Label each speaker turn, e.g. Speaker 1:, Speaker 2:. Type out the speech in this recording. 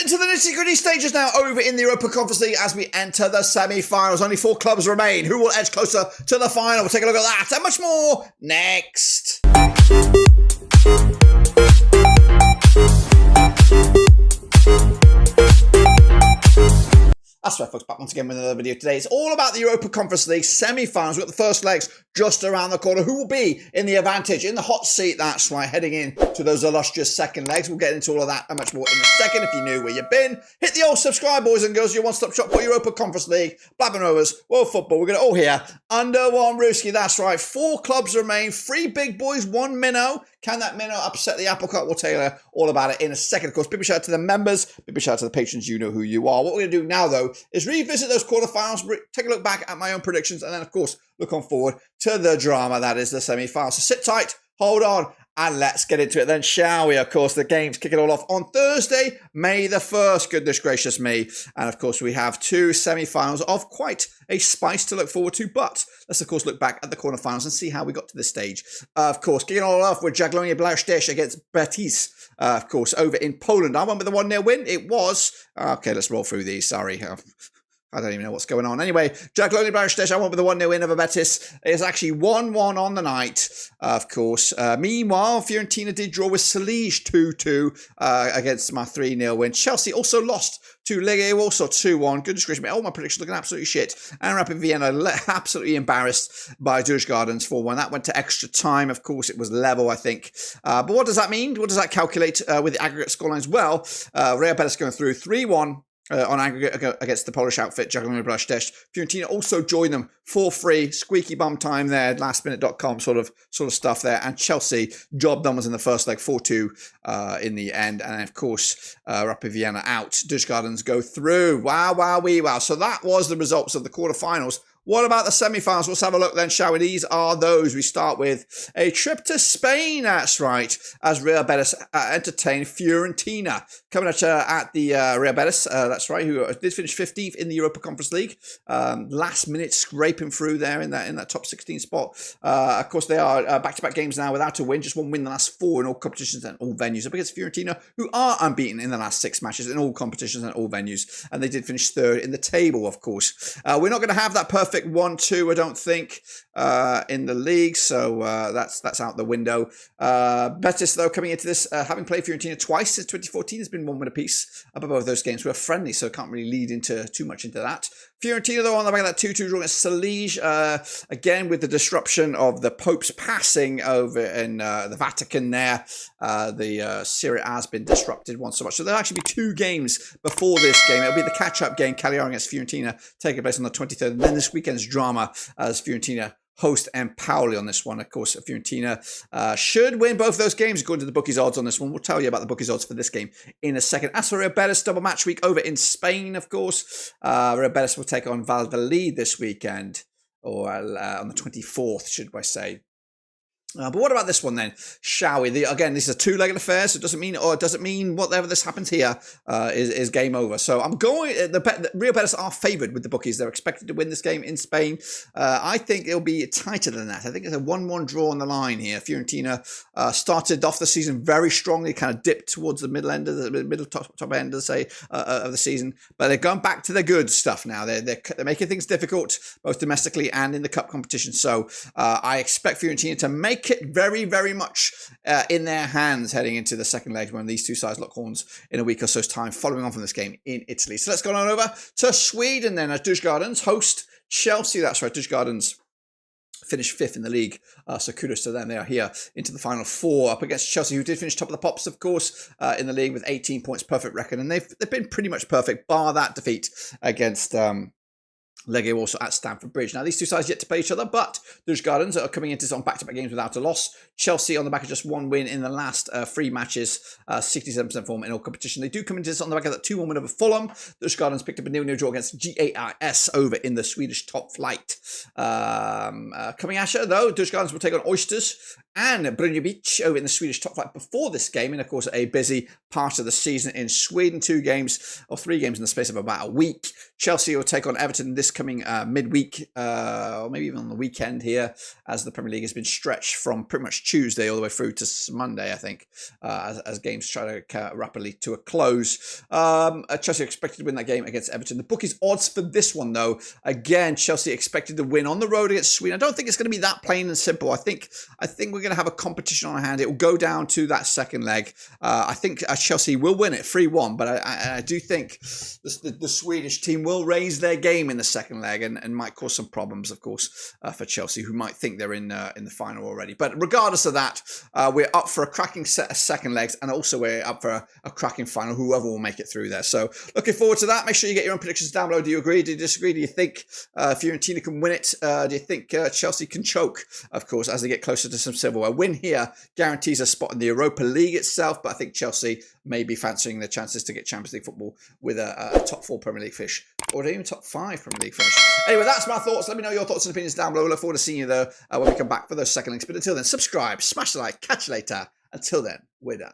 Speaker 1: Into the nitty-gritty stages now over in the Europa Conference League as we enter the semi-finals. Only 4 clubs remain. Who will edge closer to the final? We'll take a look at that and much more next. That's right, folks, back once again with another video today. It's all about the Europa Conference League semi-finals. We've got the first legs just around the corner. Who will be in the advantage, in the hot seat? That's right, heading in to those illustrious second legs. We'll get into all of that and much more in a second. If you knew where you've been, hit the old subscribe, boys and girls. Your one-stop shop for Europa Conference League, Blackburn Rovers, World Football. We're going to all here under one rooski. That's right, 4 clubs remain, 3 big boys, 1 minnow. Can that minnow upset the apple cart? We'll tell you all about it in a second. Of course, big shout out to the members, big shout out to the patrons. You know who you are. What we're going to do now, though, is revisit those quarterfinals, take a look back at my own predictions, and then, of course, look on forward to the drama that is the semi-finals. So sit tight, hold on, and let's get into it then, shall we? Of course, the games kick it all off on Thursday, May the 1st. Goodness gracious me. And, of course, we have 2 semi-finals of quite a spice to look forward to. But let's, of course, look back at the quarterfinals and see how we got to this stage. Of course, kicking it all off with Djurgårdens IF against Betis, of course, over in Poland. I went with a 1-0 win. It was... Okay, let's roll through these. Sorry. I don't even know what's going on. Anyway, Djurgårdens, I went with the 1-0 win over Betis. It's actually 1-1 on the night, of course. Meanwhile, Fiorentina did draw with Salish 2-2 against my 3-0 win. Chelsea also lost to Ligue, also 2-1. Goodness gracious me. All my predictions looking absolutely shit. And Rapid Vienna absolutely embarrassed by Djurgårdens 4-1. That went to extra time. Of course, it was level, I think. But what does that mean? What does that calculate with the aggregate scorelines? Well, Real Betis going through 3-1. On aggregate against the Polish outfit, Djurgårdens. Fiorentina also joined them 4-3, squeaky bum time there, lastminute.com sort of stuff there. And Chelsea job done was in the first leg, 4-2 in the end. And of course, Rapid Vienna out. Djurgårdens go through. Wow. So that was the results of the quarterfinals. What about the semi-finals? Let's have a look then, shall we? These are those. We start with a trip to Spain, that's right, as Real Betis entertain Fiorentina. Coming at the Real Betis, that's right, who did finish 15th in the Europa Conference League. Last minute scraping through there in that top 16 spot. Of course, they are back-to-back games now without a win. Just 1 win in the last 4 in all competitions and all venues. Up against Fiorentina, who are unbeaten in the last 6 matches in all competitions and all venues. And they did finish 3rd in the table, of course. We're not going to have that perfect 1-2, I don't think, in the league, so that's out the window. Betis, though, coming into this, having played Fiorentina twice since 2014, has been 1 win apiece. Both of those games were friendly, so can't really lead into too much into that. Fiorentina, though, on the back of that 2-2 draw against Salish, again with the disruption of the Pope's passing over in the Vatican there, the Serie A has been disrupted once so much. So there'll actually be 2 games before this game. It'll be the catch-up game, Cagliari against Fiorentina, taking place on the 23rd, and then this weekend's drama as Fiorentina host Empoli on this one. Of course, Fiorentina should win both those games according to the bookies odds on this one. We'll tell you about the bookies odds for this game in a second. As for Real Betis, double match week over in Spain, of course. Real Betis will take on Valladolid this weekend, or on the 24th, should I say. But what about this one then, shall we? Again, this is a 2-legged affair, so it doesn't mean whatever this happens here is game over. So I'm going. The Real Betis are favoured with the bookies. They're expected to win this game in Spain. I think it'll be tighter than that. I think it's a 1-1 draw on the line here. Fiorentina started off the season very strongly, kind of dipped towards the middle end of the top end of the season, but they're going back to the good stuff now. They're making things difficult both domestically and in the cup competition. So I expect Fiorentina to make it very, very much in their hands heading into the second leg when these 2 sides lock horns in a week or so's time, following on from this game in Italy. So let's go on over to Sweden then, as Djurgårdens host Chelsea. That's right, Djurgårdens finished 5th in the league, so kudos to them. They are here into the final 4 up against Chelsea, who did finish top of the pops, of course, in the league with 18 points, perfect record, and they've been pretty much perfect, bar that defeat against Ligue also at Stamford Bridge. Now, these 2 sides yet to play each other, but Djurgårdens are coming into some back-to-back games without a loss. Chelsea on the back of just 1 win in the last 3 matches, 67% form in all competition. They do come into this on the back of that 2-1 win over Fulham. Djurgårdens picked up a 0-0 draw against GAIS over in the Swedish top flight. Coming at you, though, Djurgårdens will take on Oysters and Brunjevic over in the Swedish top flight before this game. And of course, a busy part of the season in Sweden. 3 games in the space of about a week. Chelsea will take on Everton this coming midweek, or maybe even on the weekend here, as the Premier League has been stretched from pretty much Tuesday all the way through to Monday, I think, as games try to rapidly to a close. Chelsea expected to win that game against Everton. The bookies odds for this one, though, again, Chelsea expected to win on the road against Sweden. I don't think it's going to be that plain and simple. I think we're going to have a competition on our hand. It will go down to that second leg. I think Chelsea will win it 3-1, but I do think the Swedish team will raise their game in the second leg and might cause some problems, of course, for Chelsea, who might think they're in the final already. But regardless of that, we're up for a cracking set of second legs, and also we're up for a cracking final, whoever will make it through there. So looking forward to that. Make sure you get your own predictions down below. Do you agree? Do you disagree? Do you think Fiorentina can win it? Do you think Chelsea can choke, of course, as they get closer to some silverware? A win here guarantees a spot in the Europa League itself, but I think Chelsea may be fancying their chances to get Champions League football with a top 4 Premier League finish, or even top 5 Premier League finish. Anyway, that's my thoughts. Let me know your thoughts and opinions down below. Look forward to seeing you though when we come back for those second links. But until then, subscribe, smash the like, catch you later. Until then, we're done.